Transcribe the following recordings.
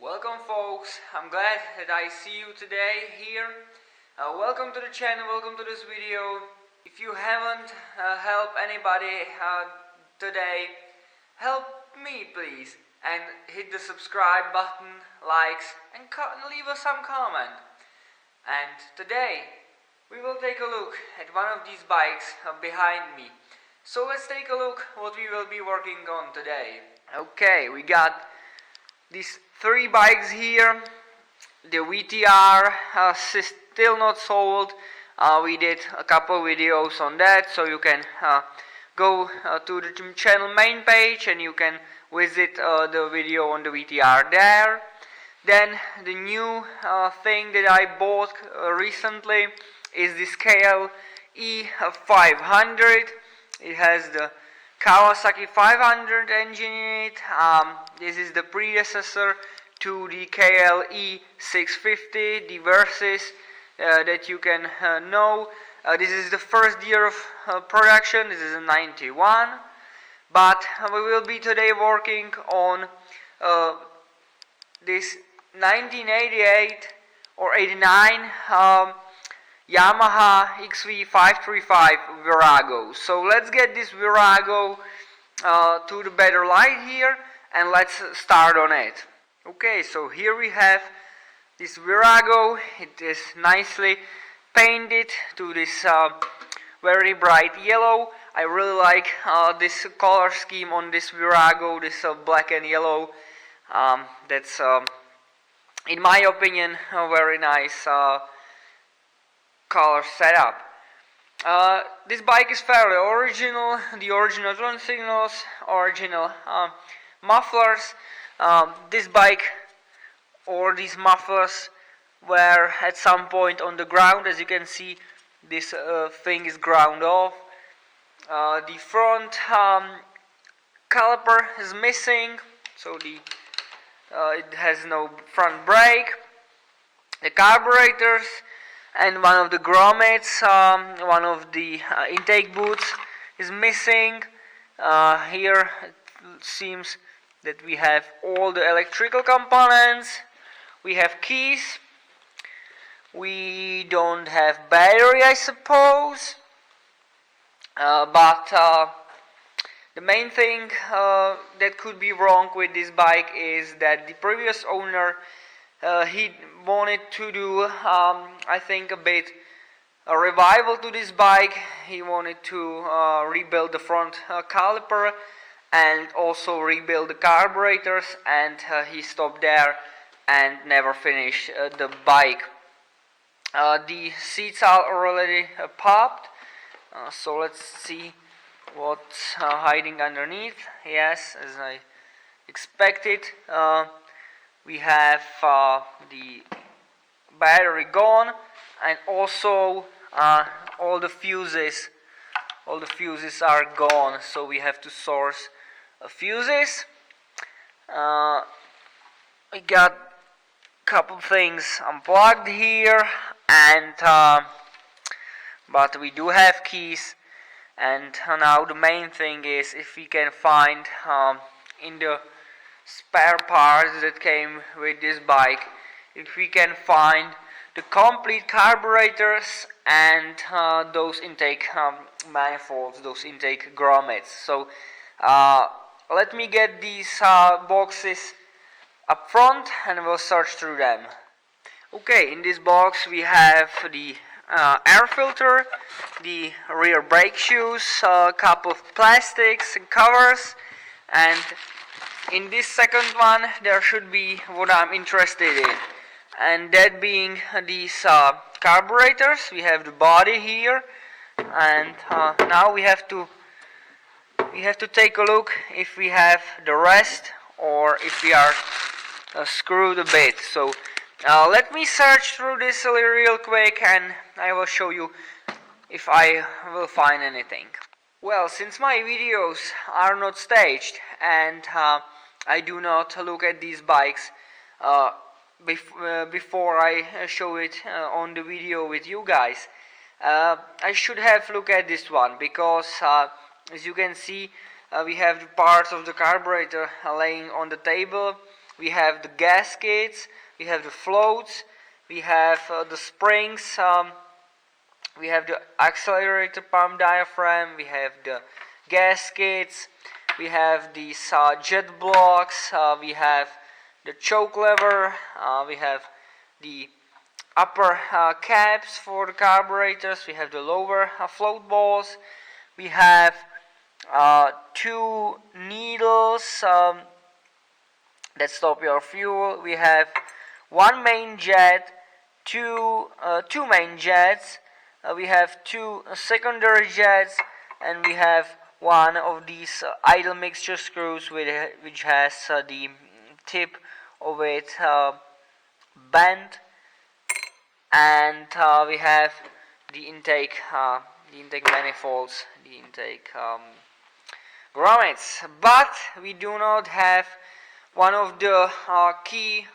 Welcome folks, I'm glad that I see you today here. Welcome to the channel, welcome to this video. If you haven't helped anybody today, help me please and hit the subscribe button, likes and leave us some comment. And today we will take a look at one of these bikes behind me. So let's take a look what we will be working on today. Okay, we got these three bikes here. The VTR still not sold. We did a couple videos on that, so you can go to the channel main page and you can visit the video on the VTR there. Then the new thing that I bought recently is this KLE 500. It has the Kawasaki 500 engine in it. This is the predecessor to the KLE 650, the Versys that you can know. This is the first year of production. This is a 91. But we will be today working on this 1988 or 89 Yamaha XV535 Virago. So let's get this Virago to the better light here and let's start on it. Okay, so here we have this Virago. It is nicely painted to this very bright yellow. I really like this color scheme on this Virago, this black and yellow. That's in my opinion a very nice color setup. This bike is fairly original. The original turn signals, original mufflers. This bike or these mufflers were at some point on the ground. As you can see, this thing is ground off. The front caliper is missing, so it has no front brake. The carburetors and one of the grommets, one of the intake boots is missing. Here it seems that we have all the electrical components. We have keys. We don't have battery, I suppose. But the main thing that could be wrong with this bike is that the previous owner he wanted to do I think a revival to this bike. He wanted to rebuild the front caliper and also rebuild the carburetors, and he stopped there and never finished the bike. The seats are already popped, so let's see what's hiding underneath. Yes, as I expected, we have the battery gone, and also all the fuses are gone, so we have to source fuses. We got a couple things unplugged here, and but we do have keys. And now the main thing is if we can find in the spare parts that came with this bike, if we can find the complete carburetors and those intake manifolds, those intake grommets. So let me get these boxes up front and we'll search through them. Okay, in this box we have the air filter, the rear brake shoes, a couple of plastics and covers, and in this second one there should be what I'm interested in, and that being these carburetors. We have the body here, and now we have to take a look if we have the rest or if we are screwed a bit. So let me search through this real quick and I will show you if I will find anything. Well, since my videos are not staged and I do not look at these bikes before I show it on the video with you guys, I should have looked at this one because as you can see we have the parts of the carburetor laying on the table. we have the gaskets, we have the floats, we have the springs, we have the accelerator pump diaphragm, we have the gaskets, we have these jet blocks, we have the choke lever, we have the upper caps for the carburetors, we have the lower float balls, we have two needles that stop your fuel, we have one main jet, two main jets, we have two secondary jets, and we have one of these idle mixture screws which has the tip of it bent, and we have the intake manifolds, the intake grommets, but we do not have one of the key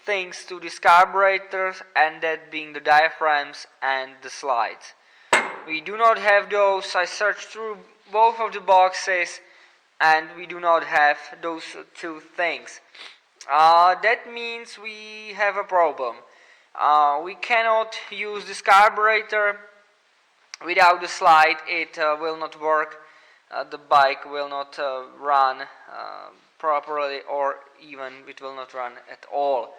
things to these carburetors, and that being the diaphragms and the slides. We do not have those. I searched through both of the boxes and we do not have those two things. That means we have a problem. We cannot use this carburetor without the slide. It will not work. The bike will not run properly, or even it will not run at all.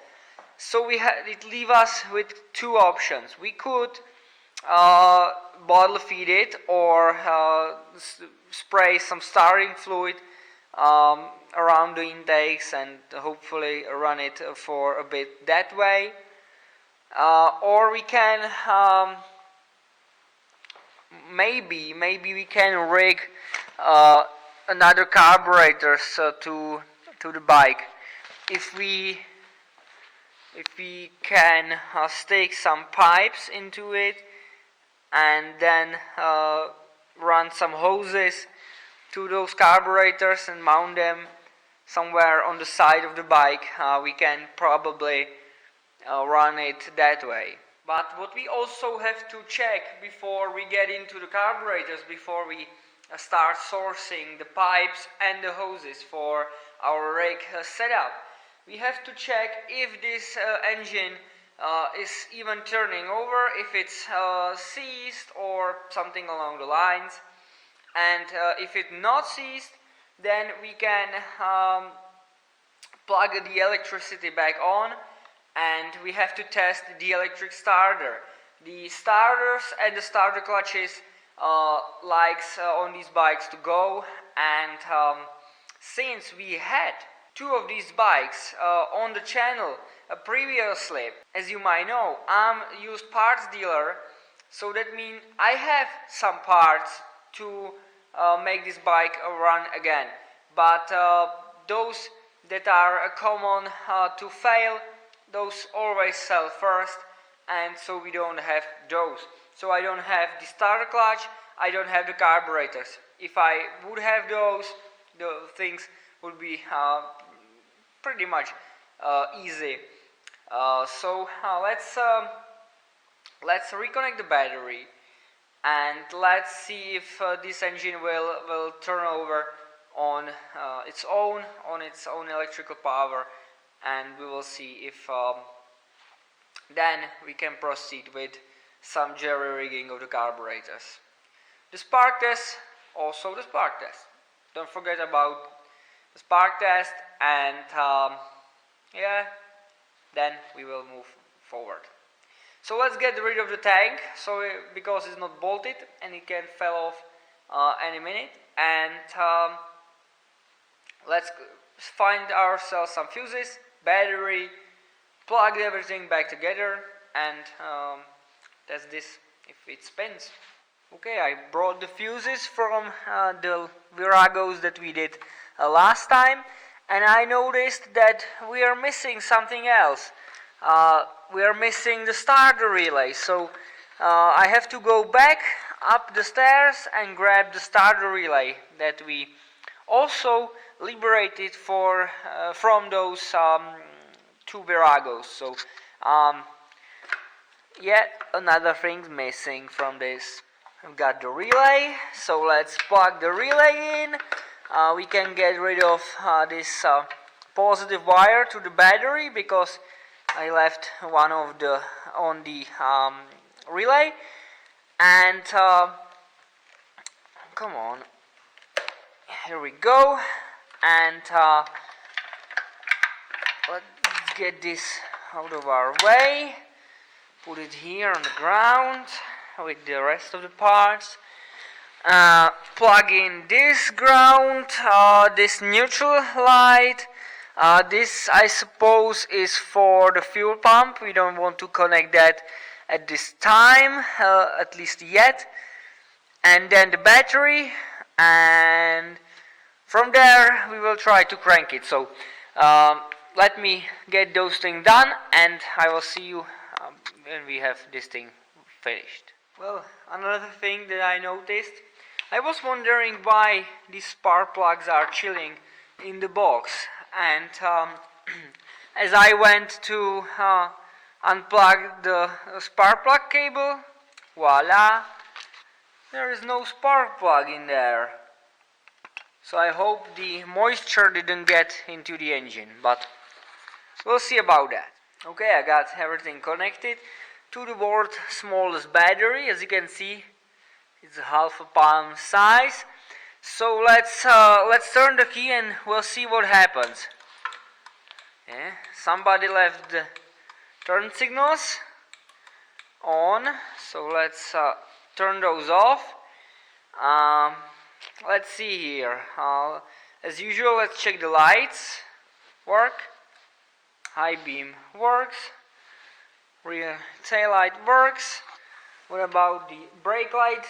So it leaves us with two options. We could bottle feed it, or spray some starting fluid around the intakes and hopefully run it for a bit that way, or we can maybe we can rig another carburetor to the bike. If we can stick some pipes into it and then run some hoses to those carburetors and mount them somewhere on the side of the bike, we can probably run it that way. But what we also have to check before we get into the carburetors, before we start sourcing the pipes and the hoses for our rig setup, we have to check if this engine is even turning over, if it's seized or something along the lines. And if it's not seized, then we can plug the electricity back on, and we have to test the electric starter. The starters and the starter clutches likes on these bikes to go, and since we had two of these bikes on the channel previously, as you might know, I'm a used parts dealer, so that means I have some parts to make this bike run again. But those that are common to fail, those always sell first, and so we don't have those. So I don't have the starter clutch, I don't have the carburetors. If I would have those, the things would be pretty much easy. So let's reconnect the battery, and let's see if this engine will turn over on its own electrical power, and we will see if then we can proceed with some jerry-rigging of the carburetors. The spark test, also the spark test. Don't forget about the spark test, and yeah, then we will move forward. So let's get rid of the tank, because it's not bolted and it can fall off any minute, and let's find ourselves some fuses, battery, plug everything back together, and test this if it spins. Okay, I brought the fuses from the Viragos that we did last time, and I noticed that we are missing something else. We are missing the starter relay, so I have to go back up the stairs and grab the starter relay that we also liberated from those two Viragos. So yet another thing missing from this. We've got the relay, so let's plug the relay in. We can get rid of this positive wire to the battery because I left one of the on the relay, and come on, here we go, and let's get this out of our way, put it here on the ground with the rest of the parts. Plug in this ground, this neutral light. This, I suppose, is for the fuel pump. We don't want to connect that at this time, at least yet. And then the battery, and from there we will try to crank it. So let me get those things done, and I will see you when we have this thing finished. Well, another thing that I noticed, I was wondering why these spark plugs are chilling in the box, and as I went to unplug the spark plug cable, voila, there is no spark plug in there. So I hope the moisture didn't get into the engine, but we'll see about that. Okay, I got everything connected to the world's smallest battery. As you can see, it's a half a palm size. So let's turn the key and we'll see what happens. Yeah, somebody left the turn signals on, so let's turn those off. Let's see here. As usual, let's check the lights. Work. High beam works. Rear tail light works. What about the brake light?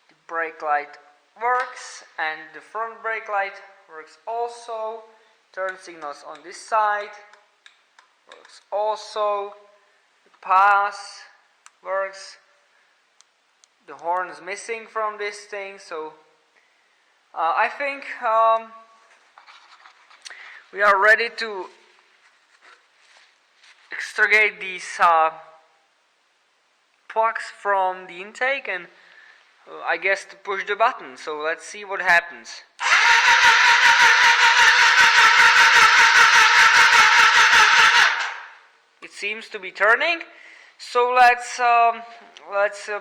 The brake light works, and the front brake light works also. Turn signals on this side works also. The pass works. The horn is missing from this thing, so I think we are ready to extricate these plugs from the intake, and I guess to push the button. So let's see what happens. It seems to be turning, so let's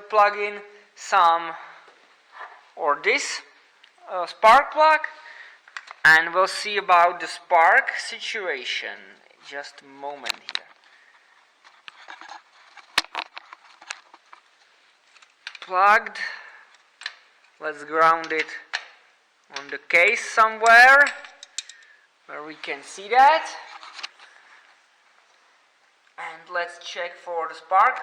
plug in some, or this spark plug, and we'll see about the spark situation. Just a moment here. Plugged. Let's ground it on the case somewhere where we can see that. And let's check for the spark.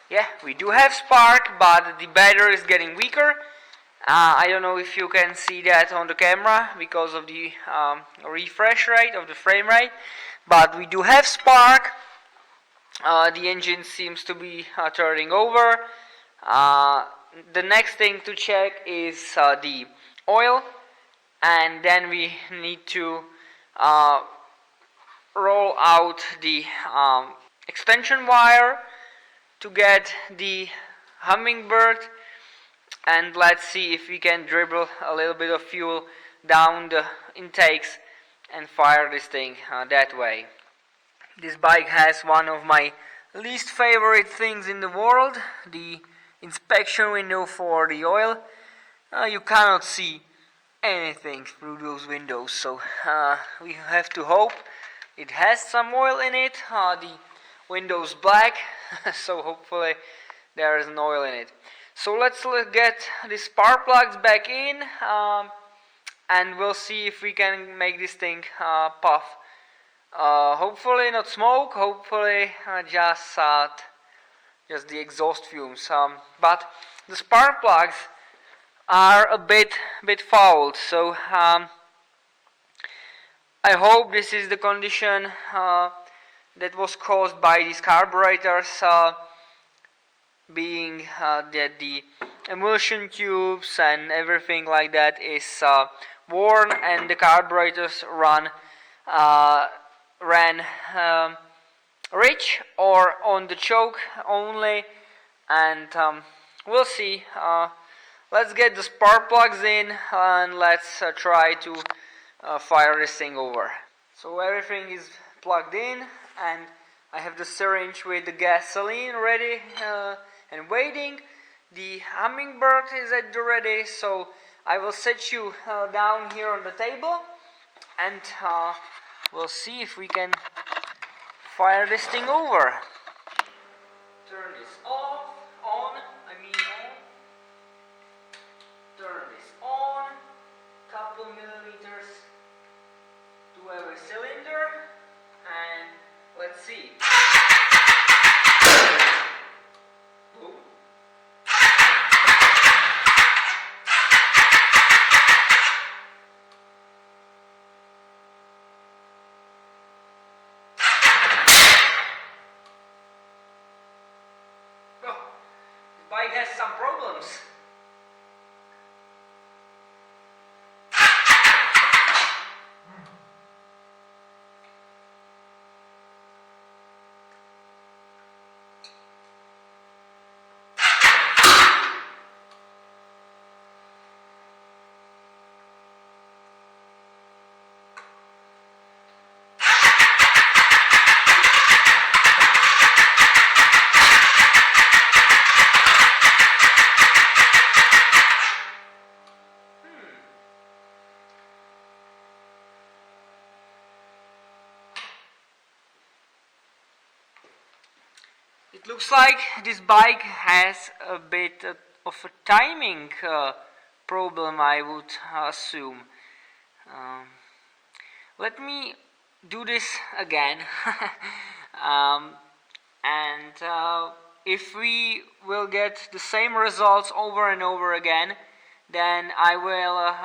Yeah, we do have spark, but the battery is getting weaker. I don't know if you can see that on the camera because of the refresh rate of the frame rate, but we do have spark. The engine seems to be turning over. The next thing to check is the oil, and then we need to roll out the extension wire to get the hummingbird, and let's see if we can dribble a little bit of fuel down the intakes and fire this thing that way. This bike has one of my least favorite things in the world, the inspection window for the oil. You cannot see anything through those windows, so we have to hope it has some oil in it. The window's black, so hopefully there is no oil in it. So let's get the spark plugs back in, and we'll see if we can make this thing puff. Hopefully not smoke, hopefully just the exhaust fumes. But the spark plugs are a bit fouled, so I hope this is the condition that was caused by these carburetors being that the emulsion tubes and everything like that is worn, and the carburetors ran rich or on the choke only, and we'll see. let's get the spark plugs in and let's try to fire this thing over. So everything is plugged in and I have the syringe with the gasoline ready and waiting. The hummingbird is at the ready, so I will set you down here on the table and we'll see if we can fire this thing over. Turn this off, on. Turn this on, couple millimeters to every cylinder, and let's see. Boom. Oh, this bike has some problems. It looks like this bike has a bit of a timing problem, I would assume. Let me do this again and if we will get the same results over and over again, then I will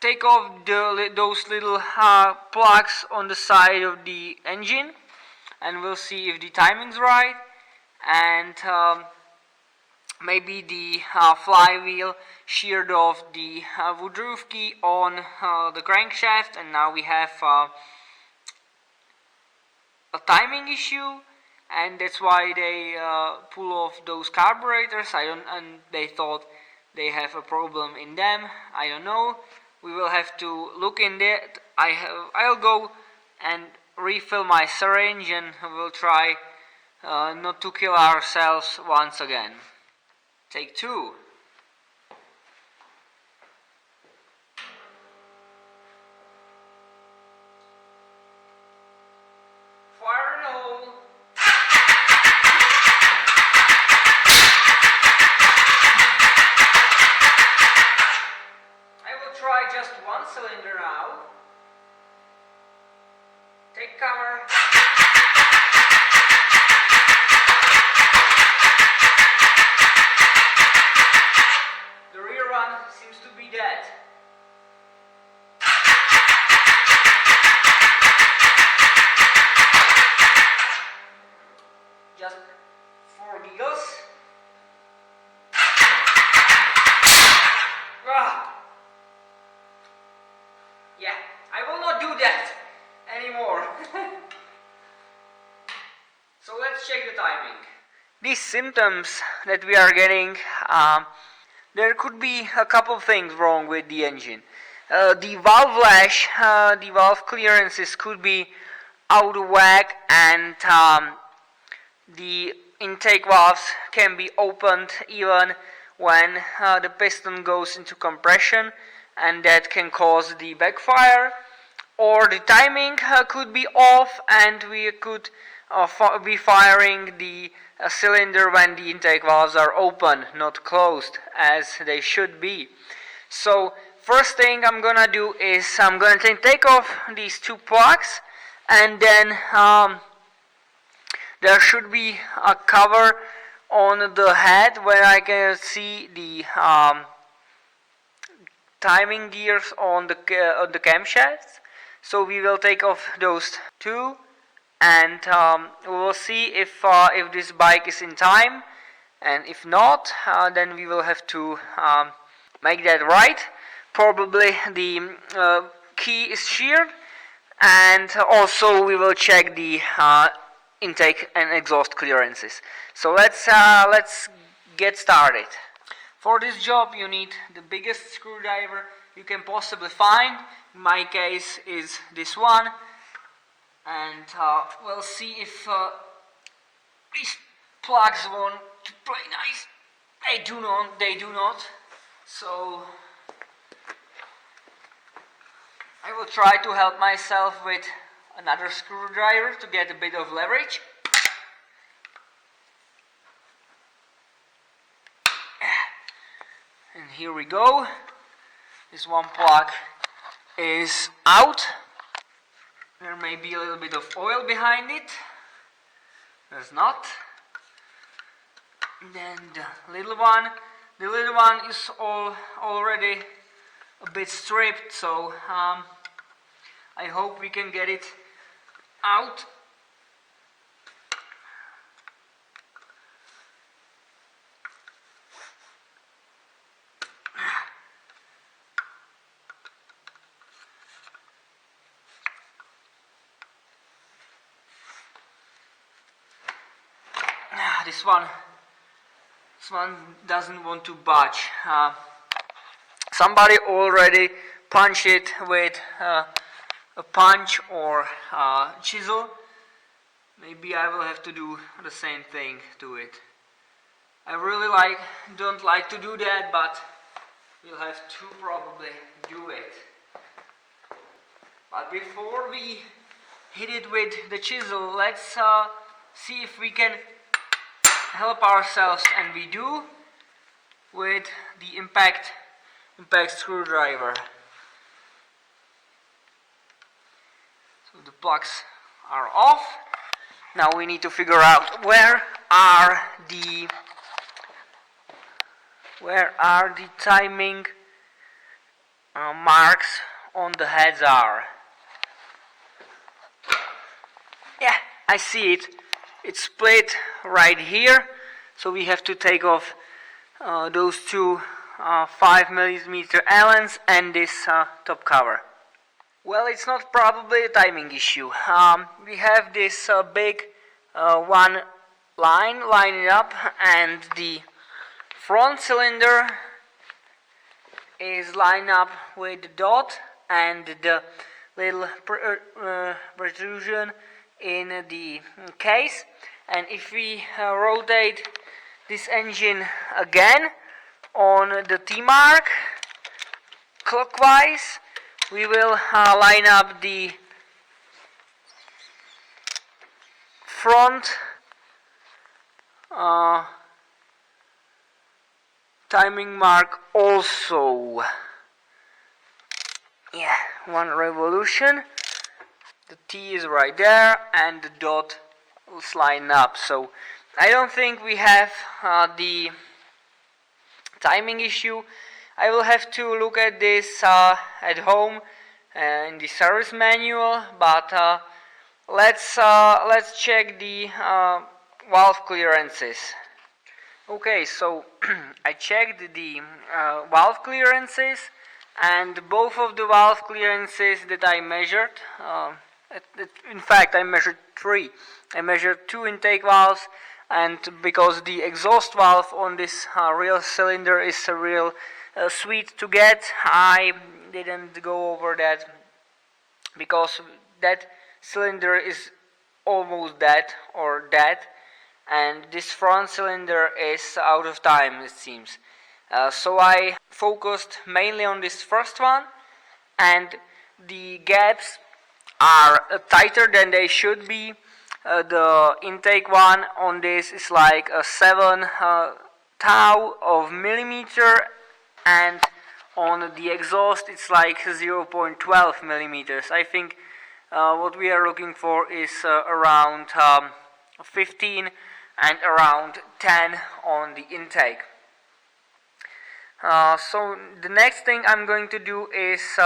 take off those little plugs on the side of the engine, and we'll see if the timing's right, and maybe the flywheel sheared off the woodruff key on the crankshaft, and now we have a timing issue, and that's why they pull off those carburetors. And they thought they have a problem in them. I don't know. We will have to look in there. I'll go and refill my syringe and we'll try not to kill ourselves once again. Take two. Fire in the hole. I will try just one cylinder now. Take cover. The rear one seems to be dead. Just for giggles. Yeah, I will not do that anymore. So let's check the timing. These symptoms that we are getting, there could be a couple things wrong with the engine. The valve lash, the valve clearances could be out of whack, and the intake valves can be opened even when the piston goes into compression, and that can cause the backfire. Or the timing could be off, and we could be firing the cylinder when the intake valves are open, not closed, as they should be. So first thing I'm gonna do is I'm gonna take off these two plugs, and then there should be a cover on the head where I can see the timing gears on the camshafts. So we will take off those two, and we will see if this bike is in time, and if not, then we will have to make that right. Probably the key is sheared, and also we will check the intake and exhaust clearances. So let's get started. For this job you need the biggest screwdriver you can possibly find. In my case is this one, and we'll see if these plugs want to play nice. They do not. So I will try to help myself with another screwdriver to get a bit of leverage. And here we go. This one plug is out. There may be a little bit of oil behind it. There's not. And then the little one is already a bit stripped, so I hope we can get it out. This one doesn't want to budge. Somebody already punched it with a punch or chisel. Maybe I will have to do the same thing to it. I really don't like to do that, but we'll have to probably do it. But before we hit it with the chisel, let's see if we can help ourselves, and we do, with the impact screwdriver. So the plugs are off. Now we need to figure out where are the timing marks on the heads are. Yeah, I see it. It's split right here, so we have to take off those two 5mm Allens and this top cover. Well, it's not probably a timing issue. We have this big one lining up, and the front cylinder is lined up with the dot and the little protrusion in the case. And if we rotate this engine again on the T-mark clockwise, we will line up the front timing mark also. Yeah, one revolution. The T is right there and the dot will line up. So I don't think we have the timing issue. I will have to look at this at home in the service manual, but let's check the valve clearances. Okay, so I checked the valve clearances, and both of the valve clearances that I measured, in fact I measured 3. I measured 2 intake valves, and because the exhaust valve on this real cylinder is a real sweet to get, I didn't go over that, because that cylinder is almost dead or dead, and this front cylinder is out of time, it seems. So I focused mainly on this first one, and the gaps are tighter than they should be. The intake one on this is like a 7 thou of millimeter, and on the exhaust it's like 0.12 millimeters. I think what we are looking for is around 15 and around 10 on the intake. So the next thing I'm going to do is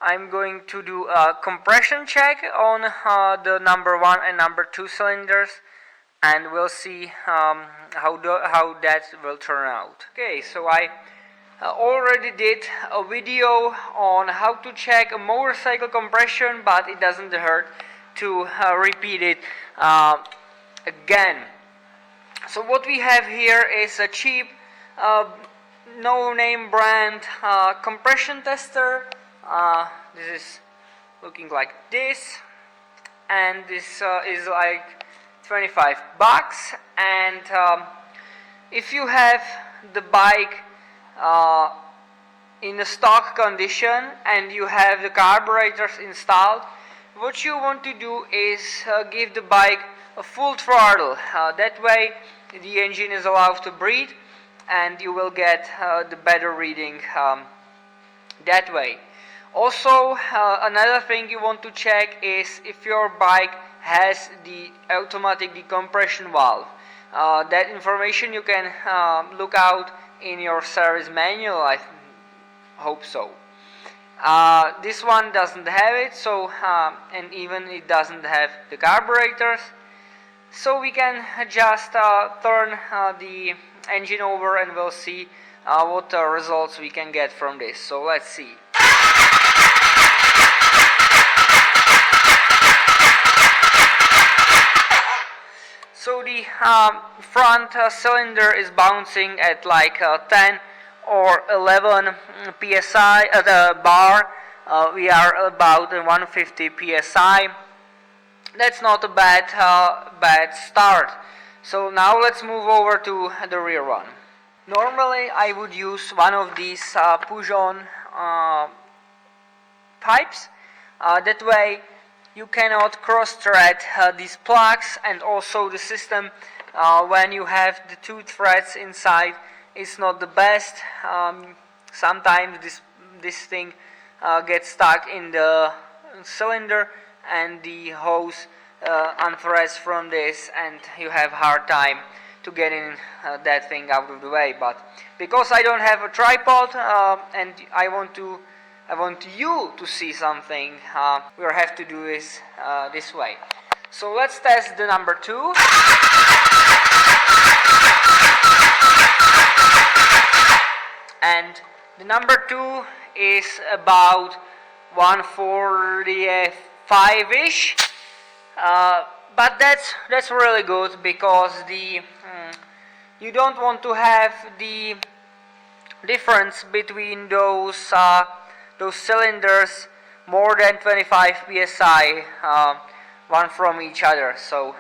I'm going to do a compression check on the number 1 and number 2 cylinders, and we'll see how that will turn out. Okay, so I already did a video on how to check a motorcycle compression, but it doesn't hurt to repeat it again. So what we have here is a cheap no-name brand compression tester. This is looking like this, and this is like 25 bucks. And if you have the bike in a stock condition and you have the carburetors installed, what you want to do is give the bike a full throttle. That way the engine is allowed to breathe and you will get the better reading that way. Also, another thing you want to check is if your bike has the automatic decompression valve. That information you can look out in your service manual, I hope so. This one doesn't have it, so and even it doesn't have the carburetors, so we can just turn the engine over and we'll see what results we can get from this. So let's see. So the front cylinder is bouncing at like 10 or 11 psi at the bar. We are about 150 psi. That's not a bad start. So now let's move over to the rear one. Normally I would use one of these push-on pipes. That way you cannot cross-thread these plugs, and also the system when you have the two threads inside is not the best. Sometimes this thing gets stuck in the cylinder and the hose unthreads from this, and you have hard time to get in that thing out of the way. But because I don't have a tripod and I want you to see something, we have to do this this way. So let's test the number 2. And the number 2 is about 145-ish, but that's really good, because you don't want to have the difference between those cylinders more than 25 psi one from each other. So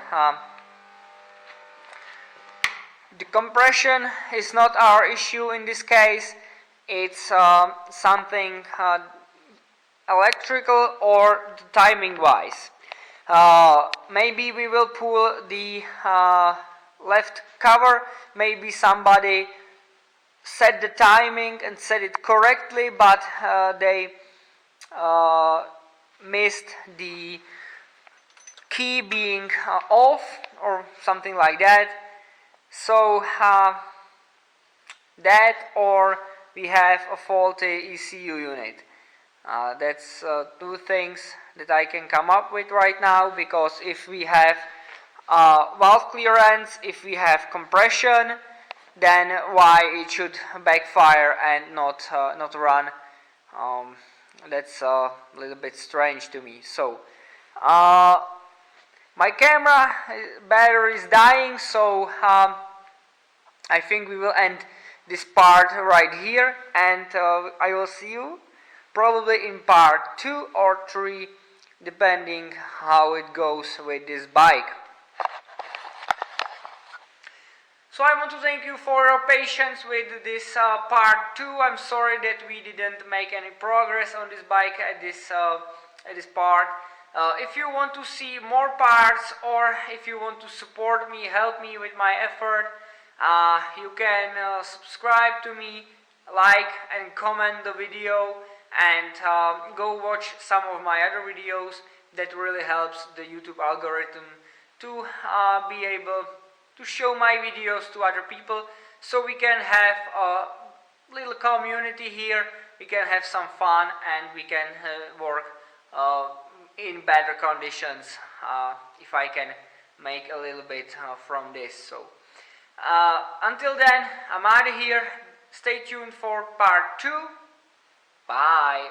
the compression is not our issue in this case. It's something electrical or timing wise. Maybe we will pull the left cover. Maybe somebody set the timing and set it correctly, but they missed the key being off or something like that. So that, or we have a faulty ECU unit. That's two things that I can come up with right now, because if we have valve clearance, if we have compression, then why it should backfire and not run? That's a little bit strange to me. So my camera battery is dying, so I think we will end this part right here, and I will see you probably in part 2 or 3, depending how it goes with this bike. So I want to thank you for your patience with this part 2. I'm sorry that we didn't make any progress on this bike at this part. If you want to see more parts, or if you want to support me, help me with my effort, you can subscribe to me, like and comment the video, and go watch some of my other videos. That really helps the YouTube algorithm to be able to show my videos to other people, so we can have a little community here, we can have some fun, and we can work in better conditions if I can make a little bit from this. So until then, I'm out of here. Stay tuned for part 2. Bye.